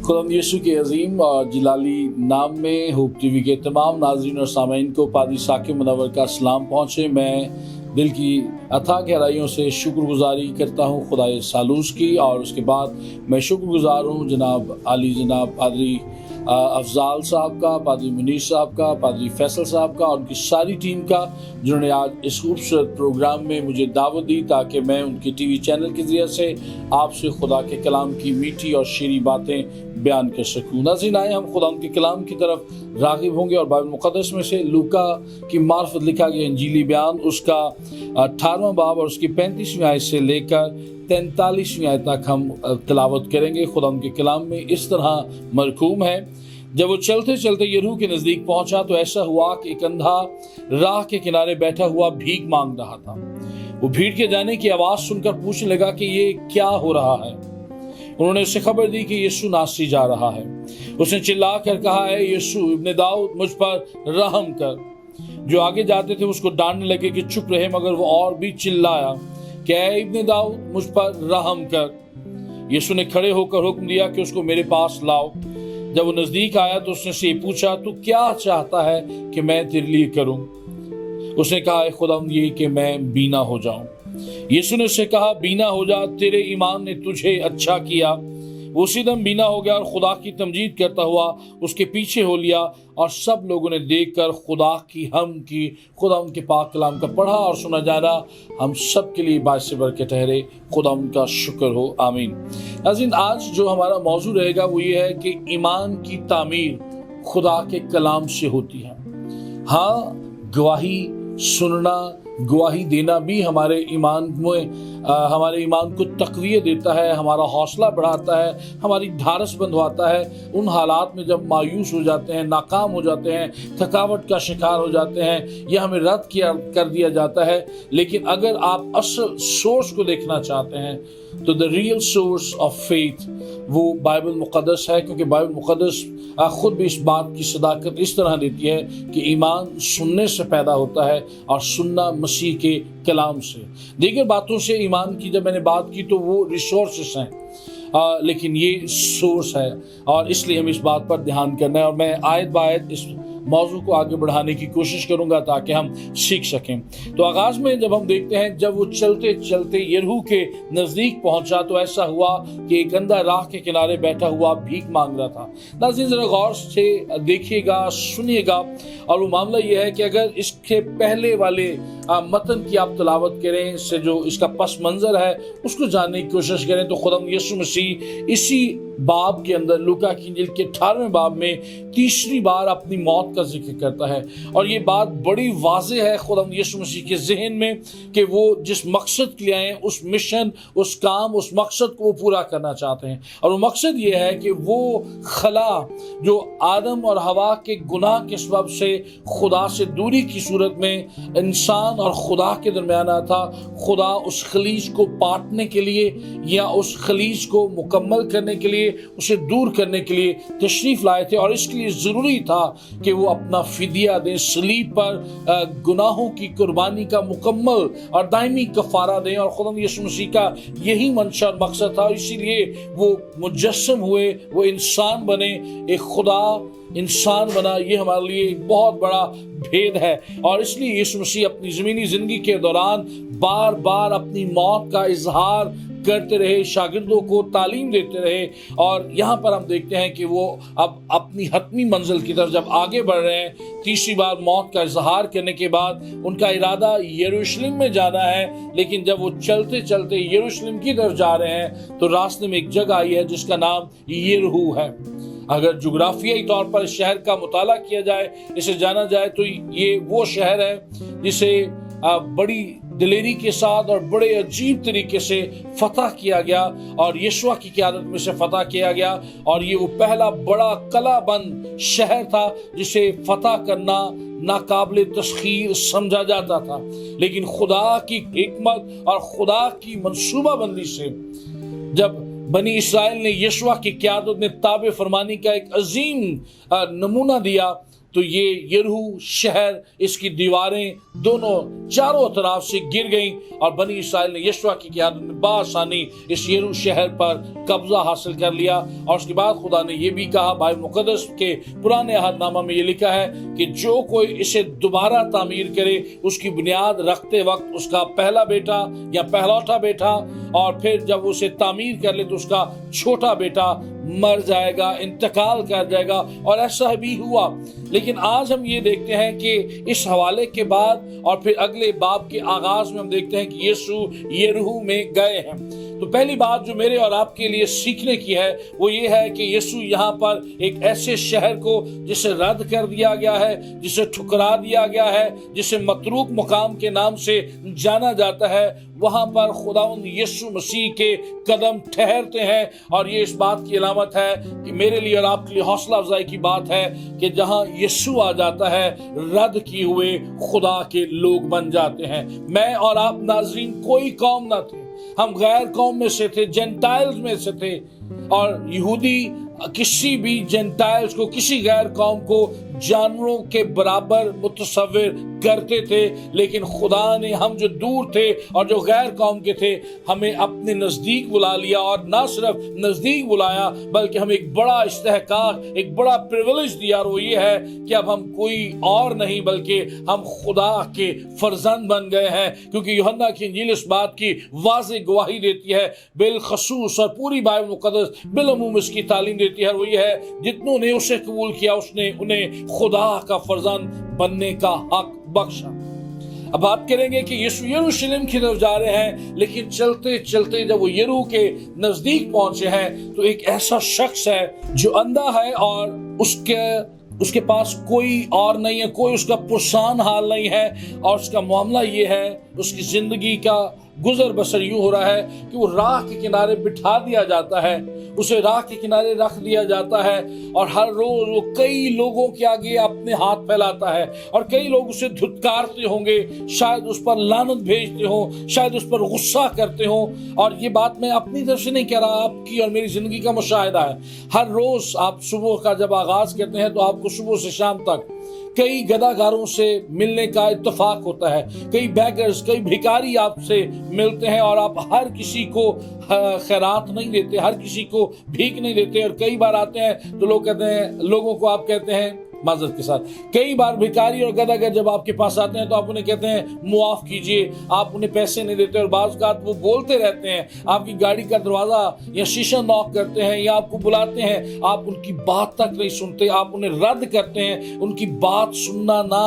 खुदावंद यीशु के अजीम और जिलाली नाम में होप टीवी के तमाम नाज़रीन और सामीन को पादी साकिब मुनव्वर का सलाम पहुँचे। मैं दिल की अथाह गहराइयों से शुक्रगुजारी करता हूँ खुदा सालूस की, और उसके बाद मैं शुक्रगुजार हूँ जनाब पादरी अफजाल साहब का, पादरी मुनीर साहब का, पादरी फैसल साहब का और उनकी सारी टीम का, जिन्होंने आज इस खूबसूरत प्रोग्राम में मुझे दावत दी ताकि मैं उनके टीवी चैनल के ज़रिए से आपसे खुदा के कलाम की मीठी और शीरी बातें बयान कर सकूँ। नाज़रीन, आए हम खुदा के कलाम की तरफ राग़िब होंगे और बाइबल मुक़द्दस में से लूका की मार्फत लिखा गया इंजीली बयान, उसका 18वां बाब और उसकी 35वीं आयत से लेकर 43वीं आयत तक हम तिलावत करेंगे। खुदा के कलाम में इस तरह मरकूम है, जब वो चलते चलते यरीहो के नज़दीक पहुंचा तो ऐसा हुआ कि एक अंधा राह के किनारे बैठा हुआ भीख मांग रहा था। वो भीड़ के जाने की आवाज़ सुनकर पूछने लगा कि ये क्या हो रहा है। उन्होंने उसे खबर दी कि यीशु नासरी जा रहा है। उसने चिल्ला कर कहा, है यीशु इब्ने दाऊद, मुझ पर रहम कर। जो आगे जाते थे उसको डांटने लगे कि चुप रहे, मगर वो और भी चिल्लाया कि ऐ इब्ने दाऊद, मुझ पर रहम कर। यीशु ने खड़े होकर हुक्म दिया कि उसको मेरे पास लाओ। जब वो नज़दीक आया तो उसने से पूछा, तू क्या चाहता है कि मैं तेरे लिए करूं? उसने कहा, खुदावंद ये कि मैं बीना हो जाऊं। यीशु ने उससे कहा, बीना हो जा, तेरे ईमान ने तुझे अच्छा किया। वो उसी दम बीना हो गया और खुदा की तमजीद करता हुआ उसके पीछे हो लिया, और सब लोगों ने देखकर खुदा की खुदा उनके पाक कलाम का पढ़ा और सुना जाना हम सब के लिए बाइस बरकत ठहरे। खुदा उनका शुक्र हो, आमीन। नाज़रीन, आज जो हमारा मौजू रहेगा वो ये है कि ईमान की तामीर खुदा के कलाम से होती है। हाँ, गवाही सुनना, गवाही देना भी हमारे ईमान को तक़वियत देता है, हमारा हौसला बढ़ाता है, हमारी ढारस बंधवाता है। उन हालात में जब मायूस हो जाते हैं, नाकाम हो जाते हैं, थकावट का शिकार हो जाते हैं या हमें रद्द कर दिया जाता है, लेकिन अगर आप असल सोर्स को देखना चाहते हैं तो the real source of faith वो बाइबल मुक़द्दस है, क्योंकि बाइबल मुक़द्दस खुद भी इस बात की सदाकत इस तरह देती है कि ईमान सुनने से पैदा होता है और सुनना मसीह के कलाम से। दीगर बातों से ईमान की जब मैंने बात की तो वो रिसोर्सेस हैं, लेकिन ये सोर्स है, और इसलिए हम इस बात पर ध्यान करना है। और मैं आयत बायत इस मौजू को आगे बढ़ाने की कोशिश करूंगा ताकि हम सीख सकें। तो आगाज में जब हम देखते हैं, जब वो चलते चलते यरीहो के नज़दीक पहुंचा तो ऐसा हुआ कि एक अंधा राह के किनारे बैठा हुआ भीख मांग रहा था। नाज़रीन, जरा गौर से देखिएगा, सुनिएगा, और वो मामला ये है कि अगर इसके पहले वाले मतन की आप तलावत करें, इससे जो इसका पस मंज़र है उसको जानने की कोशिश करें, तो खुदा यीशु मसीह इसी बाब के अंदर लूका की इंजील के 18वें बाब में तीसरी बार अपनी मौत का जिक्र करता है। और ये बात बड़ी वाज़ेह है खुदा यीशु मसीह के ज़हन में कि वो जिस मकसद के लिए आए, उस मिशन, उस काम, उस मकसद को वो पूरा करना चाहते हैं। और वो मकसद ये है कि वो खला जो आदम और हवा के गुनाह के सबब से खुदा से दूरी की सूरत में इंसान और खुदा के दरमियान था, खुदा उस खलीज को पाटने के लिए या उस खलीज को मुकम्मल करने के लिए, उसे दूर करने के लिए तशरीफ लाए थे। और इसके लिए ज़रूरी था कि वो अपना फिदिया दें, सलीब पर गुनाहों की कुर्बानी का मुकम्मल और दायमी कफ़ारा दें। और खुदा यीशु मसीह का यही मंशा और मकसद था, इसीलिए वो मुजस्सम हुए, वो इंसान बने, एक खुदा इंसान बना। ये हमारे लिए एक बहुत बड़ा भेद है, और इसलिए यीशु मसीह अपनी ज़मीनी ज़िंदगी के दौरान बार बार अपनी मौत का इजहार करते रहे, शागिर्दों को तालीम देते रहे। और यहाँ पर हम देखते हैं कि वो अब अपनी हतमी मंजिल की तरफ जब आगे बढ़ रहे हैं, तीसरी बार मौत का इजहार करने के बाद उनका इरादा यरूशलेम में जाना है। लेकिन जब वो चलते चलते यरूशलेम की तरफ जा रहे हैं तो रास्ते में एक जगह आई है जिसका नाम यरीहो है। अगर जुग्राफियाई तौर पर इस शहर का मुताला किया जाए, इसे जाना जाए, तो ये वो शहर है जिसे बड़ी दिलेरी के साथ और बड़े अजीब तरीके से फतह किया गया और यशुआ की क़यादत में से फतह किया गया। और ये वो पहला बड़ा कलाबंद शहर था जिसे फतह करना नाकाबिले तस्खीर समझा जाता था। लेकिन खुदा की हिकमत और खुदा की मंसूबाबंदी से जब बनी इसराइल ने यशुआ की क़यादत में ताबे फरमानी का एक अजीम नमूना दिया, तो ये यरीहो शहर, इसकी दीवारें दोनों चारों तरफ से गिर गईं और बनी इसराइल ने यशवा की क़यादत में बासानी इस यरीहो शहर पर कब्जा हासिल कर लिया। और उसके बाद खुदा ने ये भी कहा, बाइबल मुकद्दस के पुराने अहदनामा में ये लिखा है कि जो कोई इसे दोबारा तामीर करे, उसकी बुनियाद रखते वक्त उसका पहला बेटा या पहलौठा बेटा, और फिर जब उसे तामीर कर ले तो उसका छोटा बेटा मर जाएगा, इंतकाल कर जाएगा। और ऐसा भी हुआ। लेकिन आज हम ये देखते हैं कि इस हवाले के बाद और फिर अगले बाब के आगाज में हम देखते हैं कि यीशु यरीहो में गए हैं। तो पहली बात जो मेरे और आपके लिए सीखने की है वो ये है कि यीशु यहाँ पर एक ऐसे शहर को जिसे रद्द कर दिया गया है, जिसे ठुकरा दिया गया है, जिसे मतरूक मुकाम के नाम से जाना जाता है, वहां पर खुदावंद यीशु मसीह के कदम ठहरते हैं। और ये इस बात की अलामत है कि मेरे लिए और आपके लिए हौसला अफजाई की बात है कि जहां यीशु आ जाता है, रद्द किए हुए खुदा के लोग बन जाते हैं। मैं और आप नाज़रीन कोई कौम ना थे, हम गैर कौम में से थे, जेंटाइल्स में से थे। और यहूदी किसी भी जेंटाइल्स को, किसी गैर कौम को जानवरों के बराबर मुतसव्विर करते थे। लेकिन खुदा ने, हम जो दूर थे और जो गैर कौम के थे, हमें अपने नजदीक बुला लिया। और ना सिर्फ नजदीक बुलाया बल्कि हमें एक बड़ा इस्तेहकाक, एक बड़ा प्रिविलेज दिया, और वो ये है कि अब हम कोई और नहीं बल्कि हम खुदा के फर्जंद बन गए हैं। क्योंकि यूहन्ना की इंजील इस बात की वाज़ेह गवाही देती है, बिलखसूस, और पूरी बाइबल मुकद्दस बिलअमूम इसकी तालीम देती है, वो ये है, जितनों ने उसे कबूल किया उसने उन्हें खुदा का फर्जंद बनने का हक बख्शा। अब बात करेंगे कि यीशु यरूशलेम की तरफ जा रहे हैं, लेकिन चलते चलते जब वो यरीहो के नजदीक पहुंचे हैं तो एक ऐसा शख्स है जो अंधा है और उसके पास कोई और नहीं है, कोई उसका पुरसान हाल नहीं है। और उसका मामला ये है, उसकी जिंदगी का गुजर बसर यूं हो रहा है कि वो राह के किनारे बिठा दिया जाता है, उसे राह के किनारे रख दिया जाता है, और हर रोज वो कई लोगों के आगे अपने हाथ फैलाता है, और कई लोग उसे धुतकारते होंगे, शायद उस पर लानत भेजते हों, शायद उस पर गुस्सा करते हों। और ये बात मैं अपनी तरफ से नहीं कह रहा, आपकी और मेरी जिंदगी का मुशाहिदा है। हर रोज आप सुबह का जब आगाज करते हैं तो आपको सुबह से शाम तक कई गदागारों से मिलने का इत्तेफाक होता है, कई बैगर्स, कई भिखारी आपसे मिलते हैं, और आप हर किसी को खैरात नहीं देते, हर किसी को भीख नहीं देते। और कई बार आते हैं तो लोग कहते हैं, लोगों को आप कहते हैं माजरत के साथ, कई बार भिखारी और गदागर जब आपके पास आते हैं तो आप उन्हें कहते हैं मुआफ कीजिए, आप उन्हें पैसे नहीं देते। और बाज़ औक़ात वो बोलते रहते हैं, आपकी गाड़ी का दरवाज़ा या शीशा नॉक करते हैं या आपको बुलाते हैं, आप उनकी बात तक नहीं सुनते, आप उन्हें रद्द करते हैं। उनकी बात सुनना ना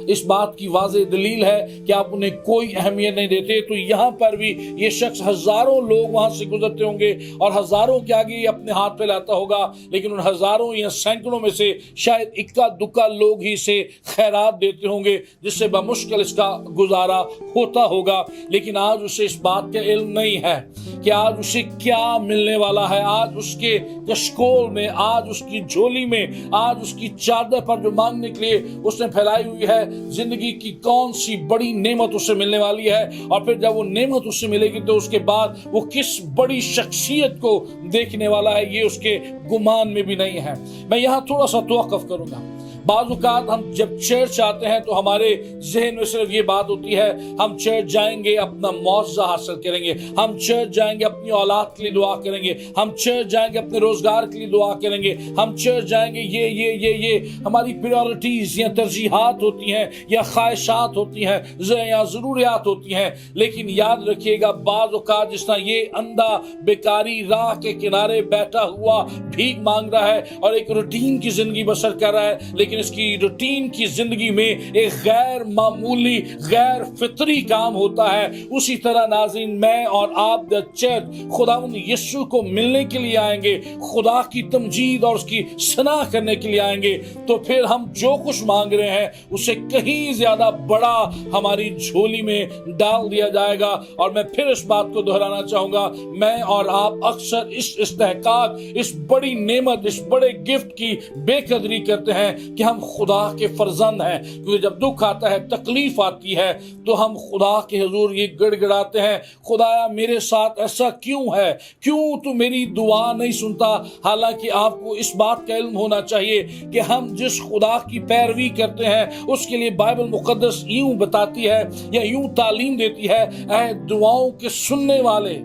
इस बात की वाज़ेह दलील है कि आप उन्हें कोई अहमियत नहीं देते। तो यहाँ पर भी ये शख्स, हजारों लोग वहां से गुजरते होंगे और हजारों के आगे अपने हाथ फैलाता होगा, लेकिन उन हजारों या सैकड़ों में से शायद इक्का दुक्का लोग ही से खैरात देते होंगे, जिससे बमुश्किल इसका गुजारा होता होगा। लेकिन आज उसे इस बात का इल्म नहीं है कि आज उसे क्या मिलने वाला है। आज उसके कशकोल में, आज उसकी झोली में, आज उसकी चादर पर जो मांगने के लिए उसने फैलाई हुई है, जिंदगी की कौन सी बड़ी नेमत उसे मिलने वाली है। और फिर जब वो नेमत उससे मिलेगी तो उसके बाद वो किस बड़ी शख्सियत को देखने वाला है, ये उसके गुमान में भी नहीं है। मैं यहाँ थोड़ा सा तवक्कुफ करूंगा। बाज़ औक़ात हम जब चर्च आते हैं तो हमारे जहन में सिर्फ ये बात होती है, हम चर्च जाएंगे अपना मुआवजा हासिल करेंगे, हम चर्च जाएंगे अपनी औलाद के लिए दुआ करेंगे, हम चर्च जाएंगे अपने रोजगार के लिए दुआ करेंगे, हम चर्च जाएंगे, ये हमारी प्रायोरिटीज या तरजीहात होती हैं या ख्वाहिशात होती हैं या ज़रूरियात होती हैं। लेकिन याद रखिएगा, बाज़ औक़ात जिस तरह ये अंधा बेकारी राह के किनारे बैठा हुआ भीख मांग रहा है और एक रूटीन की जिंदगी बसर कर रहा है, लेकिन इसकी रूटीन की जिंदगी में एक गैर मामूली, गैर फितरी काम होता है। उसी तरह नाज़रीन, मैं और आप द चर्च खुदावंद यीशु को मिलने के लिए आएंगे, खुदा की तमजीद और उसकी सना करने के लिए आएंगे, तो फिर हम जो कुछ मांग रहे हैं उसे कहीं ज्यादा बड़ा हमारी झोली में डाल दिया जाएगा। और मैं फिर इस बात को दोहराना चाहूंगा, मैं और आप अक्सर इस इस्तेहकाक, इस बड़ी नेमत, इस बड़े गिफ्ट की बेकदरी करते हैं कि हम खुदा के फर्जंद हैं, क्योंकि जब दुख आता है, तकलीफ आती है, तो हम खुदा के हुजूर ये गिड़गिड़ाते हैं, खुदाया मेरे साथ ऐसा क्यों है, क्यों तू मेरी दुआ नहीं सुनता। हालांकि आपको इस बात का इल्म होना चाहिए कि हम जिस खुदा की पैरवी करते हैं उसके लिए बाइबल मुकद्दस यूं बताती है या यूं तालीम देती है, ऐ दुआओं के सुनने वाले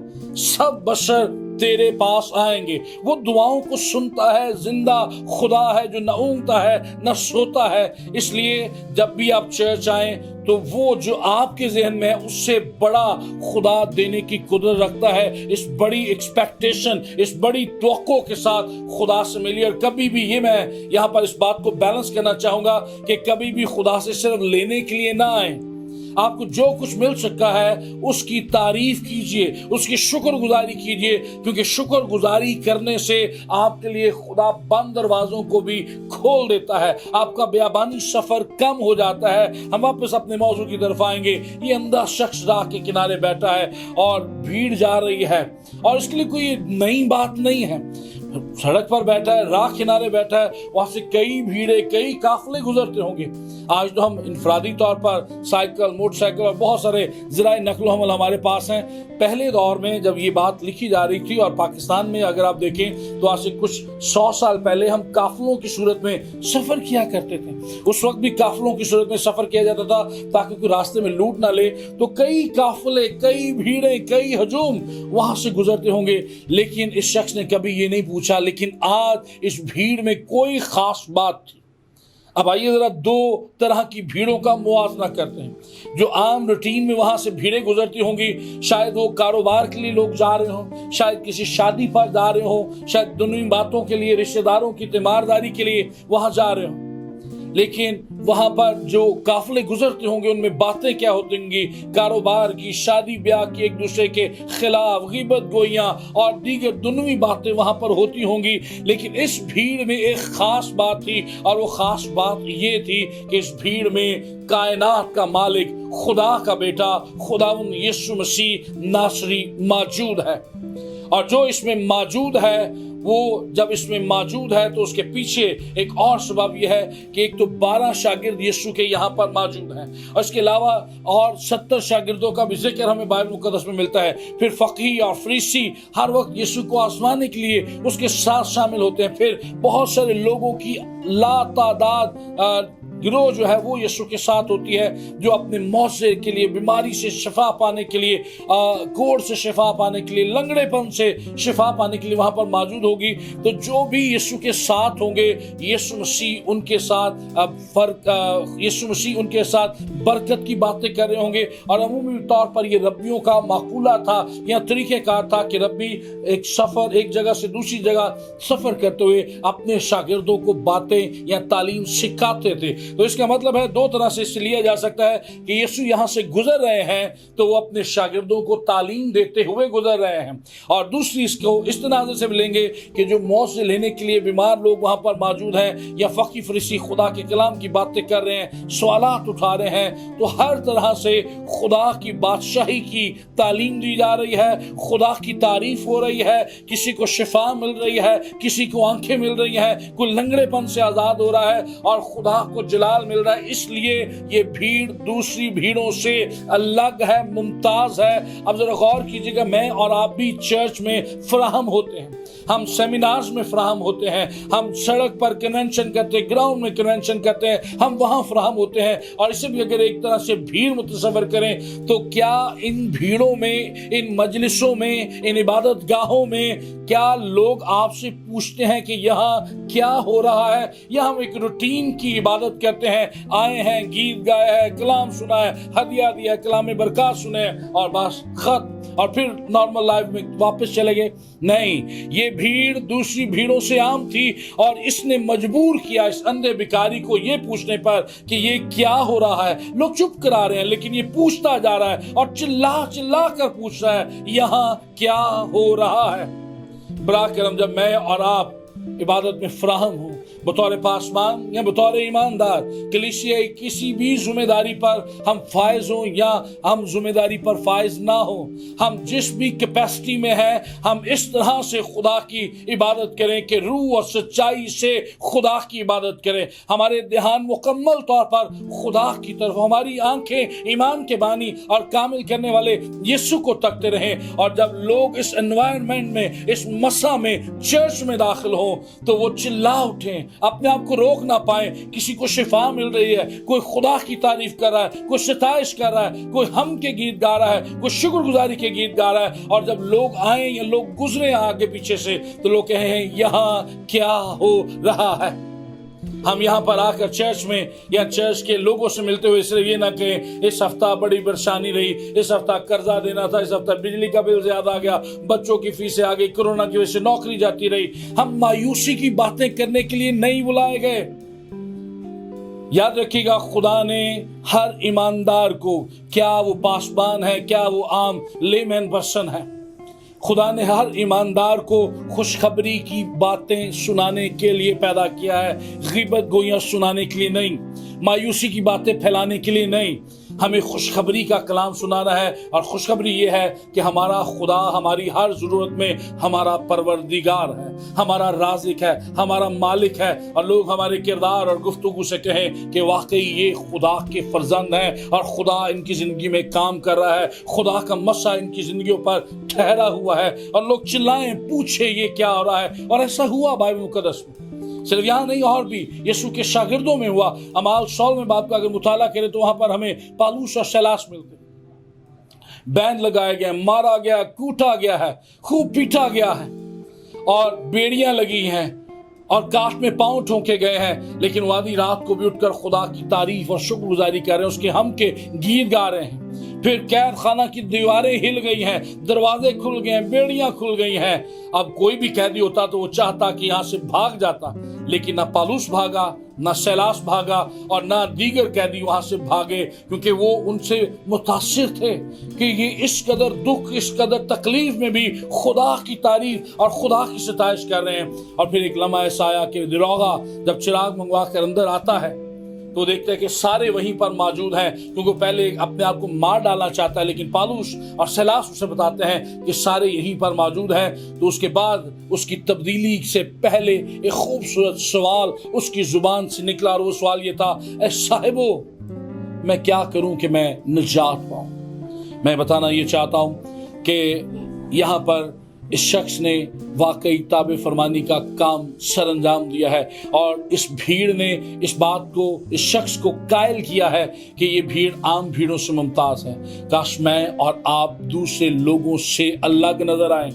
सब बशर तेरे पास आएंगे। वो दुआओं को सुनता है, जिंदा खुदा है जो न ऊँगता है न सोता है। इसलिए जब भी आप चर्च आए तो वो जो आपके जहन में है उससे बड़ा खुदा देने की कुदरत रखता है। इस बड़ी एक्सपेक्टेशन, इस बड़ी तवक्को के साथ खुदा से मिलिए। और कभी भी, ये मैं यहाँ पर इस बात को बैलेंस करना चाहूँगा कि कभी भी खुदा से सिर्फ लेने के लिए ना आए। आपको जो कुछ मिल सकता है उसकी तारीफ कीजिए, उसकी शुक्रगुजारी कीजिए, क्योंकि शुक्रगुजारी करने से आपके लिए खुदा बंद दरवाजों को भी खोल देता है। आपका बेयाबानी सफर कम हो जाता है। हम वापस अपने मौजू की तरफ आएंगे। ये अंधा शख्स राह के किनारे बैठा है और भीड़ जा रही है, और इसके लिए कोई नई बात नहीं है। सड़क पर बैठा है, राह किनारे बैठा है, वहां से कई भीड़े, कई काफले गुजरते होंगे। आज तो हम इंफरादी तौर पर साइकिल, मोटरसाइकिल और बहुत सारे ज़राए नकलो हमल हमारे पास हैं। पहले दौर में जब ये बात लिखी जा रही थी, और पाकिस्तान में अगर आप देखें तो आज से कुछ 100 साल पहले हम काफलों की सूरत में सफर किया करते थे। उस वक्त भी काफलों की सूरत में सफर किया जाता था ताकि कोई रास्ते में लूट ना ले। तो कई काफले, कई भीड़े, कई हजूम वहां से गुजरते होंगे। लेकिन इस शख्स ने कभी ये नहीं पूछा, लेकिन आज इस भीड़ में कोई खास बात थी। अब आइए जरा दो तरह की भीड़ों का मुआवजा करते हैं। जो आम रूटीन में वहां से भीड़ें गुजरती होंगी, शायद वो कारोबार के लिए लोग जा रहे हों, शायद किसी शादी पर जा रहे हों, शायद दुनिया बातों के लिए, रिश्तेदारों की तीमारदारी के लिए वहां जा रहे हों। लेकिन वहां पर जो काफले गुजरते होंगे उनमें बातें क्या होती होंगी, कारोबार की, शादी ब्याह की, एक दूसरे के खिलाफ गीबत गोइयां और दीगर दुनियावी बातें वहां पर होती होंगी। लेकिन इस भीड़ में एक खास बात थी, और वो खास बात ये थी कि इस भीड़ में कायनात का मालिक, खुदा का बेटा, खुदावंद यीशु मसीह नासरी मौजूद है। और जो इसमें मौजूद है, वो जब इसमें मौजूद है तो उसके पीछे एक और सबब यह है कि एक तो 12 शागिर्द यीशु के यहाँ पर मौजूद हैं, और इसके अलावा और 70 शागिर्दों का भी जिक्र हमें बाइबल मुकद्दस में मिलता है। फिर फकीह और फरीसी हर वक्त यीशु को आजमाने के लिए उसके साथ शामिल होते हैं। फिर बहुत सारे लोगों की लातादाद गिरोह जो है वो यीशु के साथ होती है, जो अपने मौजे के लिए, बीमारी से शिफा पाने के लिए, कोढ़ से शिफा पाने के लिए, लंगड़ेपन से शिफा पाने के लिए वहां पर मौजूद होगी। तो जो भी यीशु के साथ होंगे, यीशु मसीह उनके साथ यीशु मसीह उनके साथ बरकत की बातें कर रहे होंगे। और अमूमी तौर पर ये रब्बियों का माकूला था या तरीक़ेकार था कि रब्बी एक सफर, एक जगह से दूसरी जगह सफर करते हुए अपने शागिर्दों को बातें या तालीम सिखाते थे। तो इसका मतलब है, दो तरह से इसे लिया जा सकता है कि यीशु यहां से गुजर रहे हैं तो वो अपने शागिर्दों को तालीम देते हुए गुजर रहे हैं, और दूसरी इसको इस तरह से लेंगे कि जो मौत से लेने के लिए बीमार लोग वहां पर मौजूद हैं, या फकीह फरीसी खुदा के कलाम की बातें कर रहे हैं, सवालात उठा रहे हैं। तो हर तरह से खुदा की बादशाही की तालीम दी जा रही है, खुदा की तारीफ हो रही है, किसी को शिफा मिल रही है, किसी को आंखें मिल रही हैं, कोई लंगड़ेपन से आजाद हो रहा है, और खुदा को जलाल मिल रहा है। इसलिए ये भीड़ दूसरी भीड़ों से अलग है, मुमताज है। अब जरा गौर कीजिएगा, मैं और आप भी चर्च में फराहम होते हैं, हम सेमिनार्स में फराहम होते हैं, हम सड़क पर कन्वेंशन करते हैं, ग्राउंड में कन्वेंशन करते हैं, हम वहां फराहम होते हैं। और इसे भी अगर एक तरह से भीड़ मुतसव्वुर करें तो क्या इन भीड़ों में, इन मजलिसों में, इन इबादत गाहों में क्या लोग आपसे पूछते हैं कि यहाँ क्या हो रहा है, या हम एक रूटीन की इबादत करते हैं, आए हैं, गीत गाए हैं, कलाम सुना है, हदिया दिया, कलाम बरकत सुने और बस खत, और फिर नॉर्मल लाइफ में वापस चले गए? नहीं, ये भीड़ दूसरी भीड़ों से आम थी, और इसने मजबूर किया इस अंधे भिखारी को ये पूछने पर कि ये क्या हो रहा है। लोग चुप करा रहे हैं, लेकिन ये पूछता जा रहा है और चिल्ला चिल्ला कर पूछ रहा है, यहाँ क्या हो रहा है। बरा करम, जब मैं और आप इबादत में फराहम हूँ, बतौर पासबान या बतौर ईमानदार कलीसिया किसी भी जिम्मेदारी पर हम फायज हों या हम जिम्मेदारी पर फायज ना हो, हम जिस भी कैपेसिटी में हैं हम इस तरह से खुदा की इबादत करें कि रूह और सच्चाई से खुदा की इबादत करें। हमारे ध्यान मुकम्मल तौर पर खुदा की तरफ, हमारी आंखें ईमान के बानी और कामिल करने वाले यीशु को तकते रहें। और जब लोग इस एनवायरनमेंट में, इस मसा में, चर्च में दाखिल हो तो वो चिल्ला उठें, अपने आप को रोक ना पाए। किसी को शिफा मिल रही है, कोई खुदा की तारीफ कर रहा है, कोई सिताइश कर रहा है, कोई हम के गीत गा रहा है, कोई शुक्रगुजारी के गीत गा रहा है। और जब लोग आए या लोग गुजरे आगे पीछे से तो लोग कहें यहाँ क्या हो रहा है। हम यहाँ पर आकर चर्च में या चर्च के लोगों से मिलते हुए सिर्फ ये ना कहें इस हफ्ता बड़ी परेशानी रही, इस हफ्ता कर्जा देना था, इस हफ्ता बिजली का बिल ज्यादा आ गया, बच्चों की फीसें आ गई, कोरोना की वजह से नौकरी जाती रही। हम मायूसी की बातें करने के लिए नहीं बुलाए गए। याद रखिएगा, खुदा ने हर ईमानदार को, क्या वो पासबान है, क्या वो आम लेमैन पर्सन है, खुदा ने हर ईमानदार को खुशखबरी की बातें सुनाने के लिए पैदा किया है, गीबत गोइयां सुनाने के लिए नहीं, मायूसी की बातें फैलाने के लिए नहीं। हमें खुशखबरी का कलाम सुनाना है। और खुशखबरी ये है कि हमारा खुदा हमारी हर जरूरत में हमारा परवरदिगार है, हमारा राज़िक है, हमारा मालिक है। और लोग हमारे किरदार और गुफ्तगू से कहें कि वाकई ये खुदा के फर्जंद हैं और खुदा इनकी जिंदगी में काम कर रहा है, खुदा का मसा इनकी जिंदगियों पर ठहरा हुआ है। और लोग चिल्लाएं, पूछे ये क्या हो रहा है। और ऐसा हुआ बाइबल मुकद्दस में, सिर्फ यहाँ नहीं और भी यीशु के शागिर्दों में हुआ। अमाल 16 में बात का अगर मुताला करें तो वहां पर हमें पालूस और सैलास मिलते, बैन लगाया गया, मारा गया, कूटा गया है, खूब पीटा गया है और बेड़ियां लगी हैं और काट में पांव ठोंके गए हैं। लेकिन वो आधी रात को भी उठकर खुदा की तारीफ और शुक्रगुजारी कर रहे हैं, उसके हम के गीत गा रहे हैं। फिर कैद खाना की दीवारें हिल गई हैं, दरवाजे खुल गए हैं, बेड़ियां खुल गई हैं। अब कोई भी कैदी होता तो वो चाहता कि यहाँ से भाग जाता, लेकिन ना पालूस भागा, ना सैलास भागा और ना दीगर कैदी वहां से भागे, क्योंकि वो उनसे मुतासिर थे कि ये इस कदर दुख, इस कदर तकलीफ में भी खुदा की तारीफ और खुदा की सताइश कर रहे हैं। और फिर एक लम्हा ऐसा आया कि दरोगा जब चिराग मंगवा कर अंदर आता है तो देखते हैं कि सारे वहीं पर मौजूद हैं, क्योंकि पहले अपने आप को मार डालना चाहता है, लेकिन पालूस और सैलास उसे बताते हैं कि सारे यहीं पर मौजूद हैं। तो उसके बाद उसकी तब्दीली से पहले एक खूबसूरत सवाल उसकी जुबान से निकला और वो सवाल ये था, ऐ साहिबो मैं क्या करूं कि मैं निजात पाऊं। मैं बताना ये चाहता हूं कि यहाँ पर इस शख्स ने वाकई ताबे फरमानी का काम सर अंजाम दिया है। और इस भीड़ ने इस बात को, इस शख्स को कायल किया है कि ये भीड़ आम भीड़ों से मुमताज है। काश मैं और आप दूसरे लोगों से अलग नजर आए,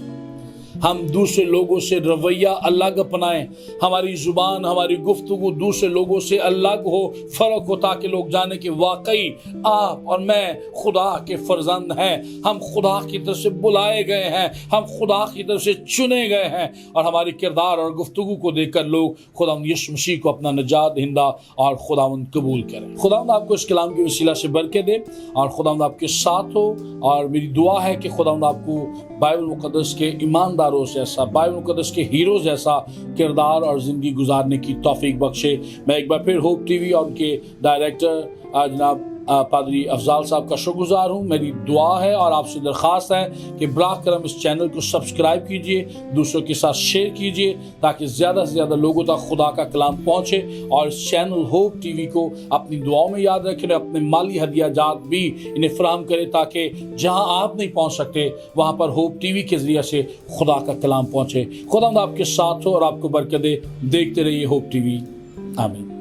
हम दूसरे लोगों से रवैया अलग अपनाएं, हमारी जुबान, हमारी गुफ्तगू दूसरे लोगों से अलग हो, फर्क हो, ताकि लोग जाने कि वाकई आप और मैं खुदा के फर्जंद हैं, हम खुदा की तरफ से बुलाए गए हैं, हम खुदा की तरफ से चुने गए हैं। और हमारी किरदार और गुफ्तगू को देखकर लोग खुदा यीशु मसीह को अपना निजात दहिंदा और खुदावंद कबूल करें। खुदावंद आपको इस कलाम के वसीला से बरकत दे और खुदावंद आपके साथ हो। और मेरी दुआ है कि खुदावंद आपको बाइबल मुकद्दस के ईमानदारों जैसा, बाइबल मुकद्दस के हीरो जैसा किरदार और जिंदगी गुजारने की तौफीक बख्शे। मैं एक बार फिर होप टीवी और उनके डायरेक्टर जनाब पादरी अफजाल साहब का शुक्रगुजार हूँ। मेरी दुआ है और आपसे दरख्वास्त है कि बराह करम इस चैनल को सब्सक्राइब कीजिए, दूसरों के साथ शेयर कीजिए, ताकि ज़्यादा से ज़्यादा लोगों तक खुदा का कलाम पहुँचे। और इस चैनल होप टीवी को अपनी दुआओं में याद रखें, अपने माली हदिया जात भी इन्हें फराहम करें, ताकि जहाँ आप नहीं पहुँच सकते वहाँ पर होप टीवी के ज़रिए से खुदा का कलाम पहुँचे। खुदा आपके साथ हो और आपको बरकत दे। देखते रहिए होप टीवी। आमीन।